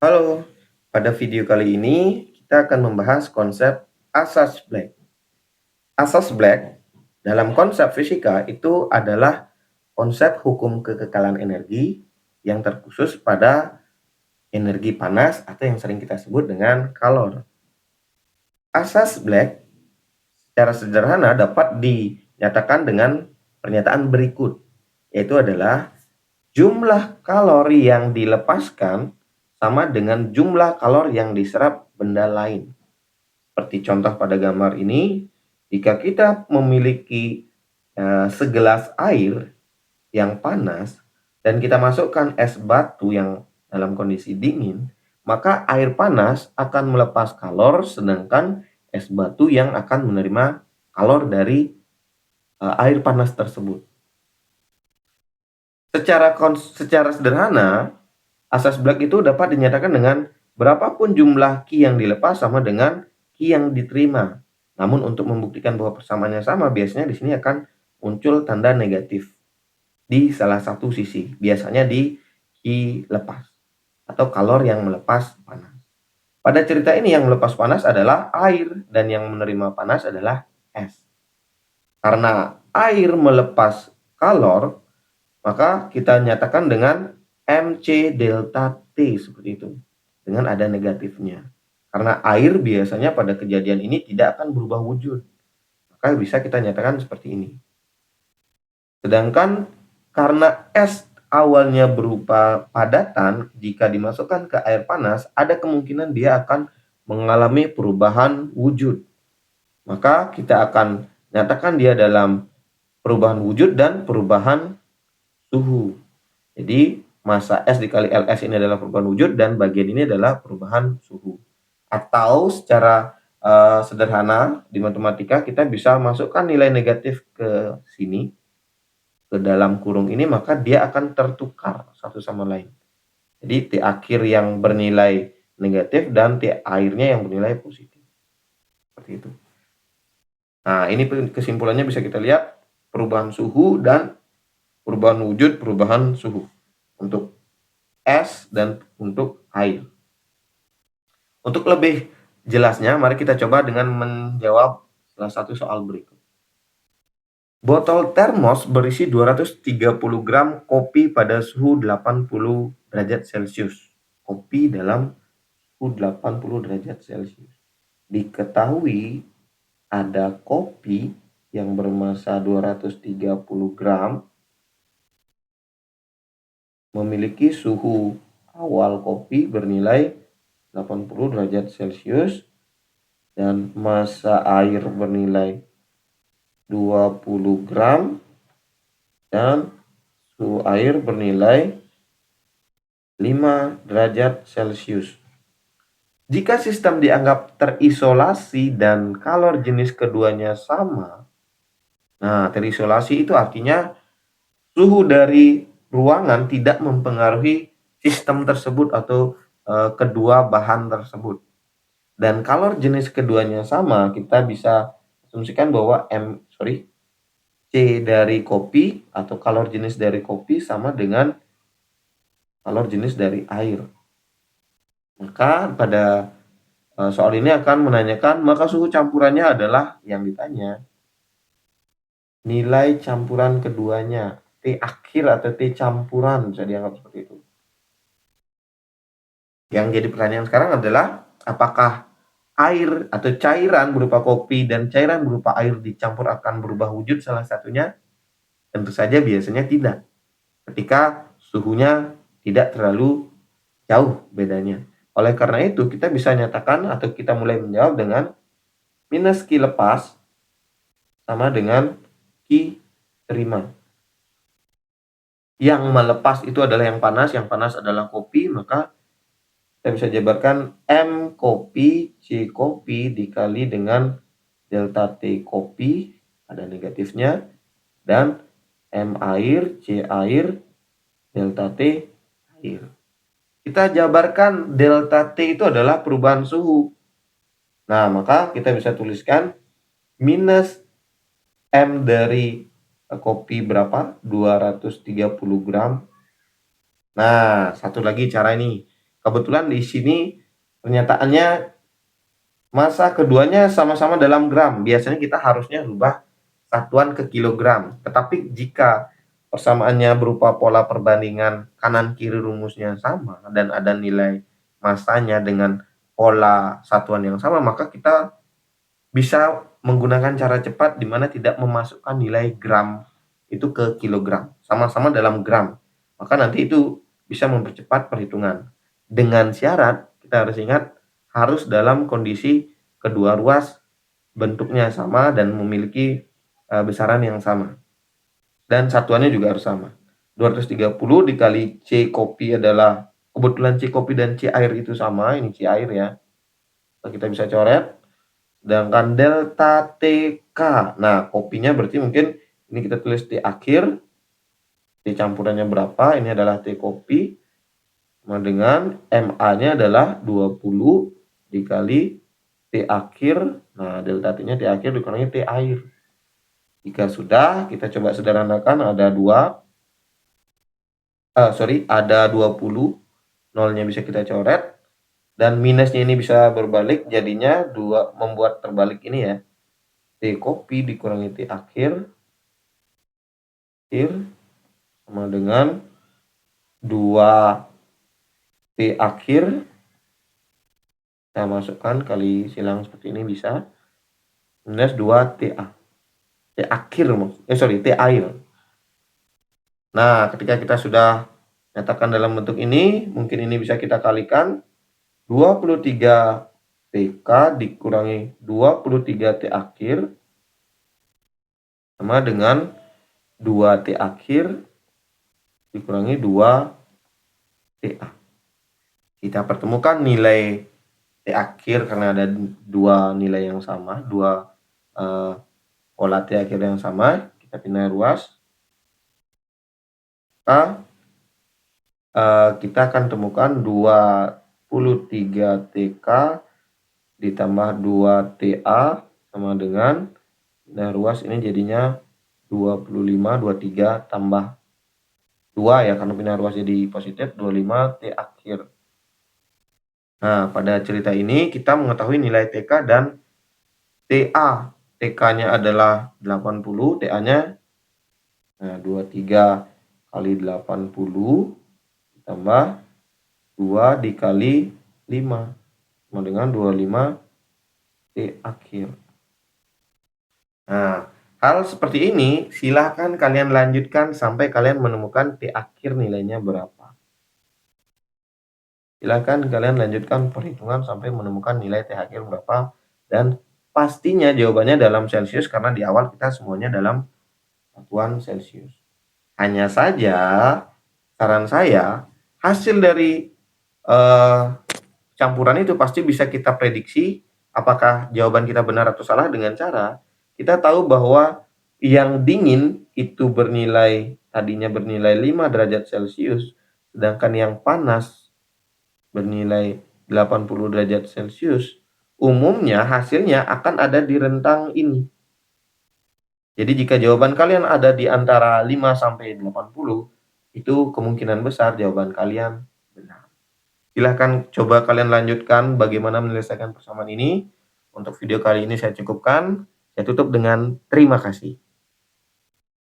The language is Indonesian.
Halo, pada video kali ini kita akan membahas konsep asas Black. Asas Black dalam konsep fisika itu adalah konsep hukum kekekalan energi yang terkhusus pada energi panas atau yang sering kita sebut dengan kalor. Asas Black secara sederhana dapat dinyatakan dengan pernyataan berikut, yaitu adalah jumlah kalori yang dilepaskan sama dengan jumlah kalori yang diserap benda lain. Seperti contoh pada gambar ini, jika kita memiliki segelas air yang panas dan kita masukkan es batu yang dalam kondisi dingin, maka air panas akan melepas kalor, sedangkan es batu yang akan menerima kalor dari air panas tersebut. Secara sederhana, asas Black itu dapat dinyatakan dengan berapapun jumlah Q yang dilepas sama dengan Q yang diterima. Namun untuk membuktikan bahwa persamaannya sama, biasanya di sini akan muncul tanda negatif di salah satu sisi. Biasanya di Q lepas atau kalor yang melepas panas. Pada cerita ini yang melepas panas adalah air dan yang menerima panas adalah es. Karena air melepas kalor, maka kita nyatakan dengan MC delta T seperti itu, dengan ada negatifnya. Karena air biasanya pada kejadian ini tidak akan berubah wujud, maka bisa kita nyatakan seperti ini. Sedangkan karena es awalnya berupa padatan, jika dimasukkan ke air panas, ada kemungkinan dia akan mengalami perubahan wujud. Maka kita akan nyatakan dia dalam perubahan wujud dan perubahan suhu. Jadi massa S dikali Ls ini adalah perubahan wujud dan bagian ini adalah perubahan suhu. Atau secara sederhana di matematika kita bisa masukkan nilai negatif ke sini, ke dalam kurung ini, maka dia akan tertukar satu sama lain. Jadi T akhir yang bernilai negatif dan T akhirnya yang bernilai positif. Seperti itu. Nah, ini kesimpulannya bisa kita lihat perubahan suhu dan perubahan wujud, perubahan suhu untuk es dan untuk air. Untuk lebih jelasnya, mari kita coba dengan menjawab salah satu soal berikut. Botol termos berisi 230 gram kopi pada suhu 80 derajat Celcius. Kopi dalam suhu 80 derajat Celcius. Diketahui ada kopi yang bermassa 230 gram memiliki suhu awal kopi bernilai 80 derajat Celcius dan massa air bernilai 20 gram dan suhu air bernilai 5 derajat Celcius. Jika sistem dianggap terisolasi dan kalor jenis keduanya sama, nah terisolasi itu artinya suhu dari ruangan tidak mempengaruhi sistem tersebut atau kedua bahan tersebut. Dan kalor jenis keduanya sama, kita bisa asumsikan bahwa C dari kopi atau kalor jenis dari kopi sama dengan kalor jenis dari air. Maka pada soal ini akan menanyakan, maka suhu campurannya adalah yang ditanya. Nilai campuran keduanya, T akhir atau T campuran, bisa dianggap seperti itu. Yang jadi pertanyaan sekarang adalah, apakah air atau cairan berupa kopi dan cairan berupa air dicampur akan berubah wujud salah satunya? Tentu saja biasanya tidak. Ketika suhunya tidak terlalu jauh bedanya. Oleh karena itu, kita bisa nyatakan atau kita mulai menjawab dengan minus Q lepas sama dengan Q terima. Yang melepas itu adalah yang panas adalah kopi, maka kita bisa jabarkan M kopi, C kopi dikali dengan delta T kopi, ada negatifnya, dan M air, C air, delta T air. Kita jabarkan delta T itu adalah perubahan suhu. Nah, maka kita bisa tuliskan minus M dari kopi berapa? 230 gram. Nah, satu lagi cara ini. kebetulan di sini pernyataannya masa keduanya sama-sama dalam gram. Biasanya kita harusnya rubah satuan ke kilogram. Tetapi jika persamaannya berupa pola perbandingan kanan kiri rumusnya sama dan ada nilai masanya dengan pola satuan yang sama, maka kita bisa menggunakan cara cepat di mana tidak memasukkan nilai gram itu ke kilogram. Sama-sama dalam gram. Maka nanti itu bisa mempercepat perhitungan. Dengan syarat, kita harus ingat harus dalam kondisi kedua ruas bentuknya sama dan memiliki besaran yang sama. Dan satuannya juga harus sama. 230 dikali C kopi adalah, kebetulan C kopi dan C air itu sama, ini C air ya. Nah, kita bisa coret. Sedangkan delta TK, nah kopinya berarti mungkin ini kita tulis T akhir, T campurannya berapa, ini adalah T kopi, sama dengan MA-nya adalah 20 dikali T akhir, nah delta T-nya T akhir dikurangi T air. Jika sudah, kita coba sederhanakan, ada 20, nolnya bisa kita coret, dan minusnya ini bisa berbalik, jadinya 2 membuat terbalik ini ya. T kopi dikurangi T akhir sama dengan 2 T akhir. Saya masukkan kali silang seperti ini bisa. Minus 2 TA. T akhir, T air. Nah, ketika kita sudah nyatakan dalam bentuk ini, mungkin ini bisa kita kalikan. 23 TK dikurangi 23 T akhir sama dengan 2 T akhir dikurangi 2 TA. Kita pertemukan nilai T akhir karena ada 2 nilai yang sama, 2 pola T akhir yang sama. Kita pindah ruas. Kita akan temukan 23 TK ditambah 2 TA sama dengan, nah ruas ini jadinya 25, 23 tambah 2 ya, karena pindah ruas jadi positif, 25 T akhir. Nah, pada cerita ini kita mengetahui nilai TK dan TA. TK-nya adalah 80, TA-nya 23 kali 80 tambah 2 dikali 5 sama dengan 25 T akhir. Nah, hal seperti ini silahkan kalian lanjutkan sampai kalian menemukan T akhir nilainya berapa. Silahkan kalian lanjutkan perhitungan sampai menemukan nilai T akhir berapa, dan pastinya jawabannya dalam Celcius karena di awal kita semuanya dalam satuan Celcius. Hanya saja saran saya, hasil dari campuran itu pasti bisa kita prediksi apakah jawaban kita benar atau salah dengan cara kita tahu bahwa yang dingin itu tadinya bernilai 5 derajat Celcius, sedangkan yang panas bernilai 80 derajat Celcius. Umumnya hasilnya akan ada di rentang ini. Jadi jika jawaban kalian ada di antara 5 sampai 80, itu kemungkinan besar jawaban kalian benar. Silahkan coba kalian lanjutkan bagaimana menyelesaikan persamaan ini. Untuk video kali ini saya cukupkan. Saya tutup dengan terima kasih.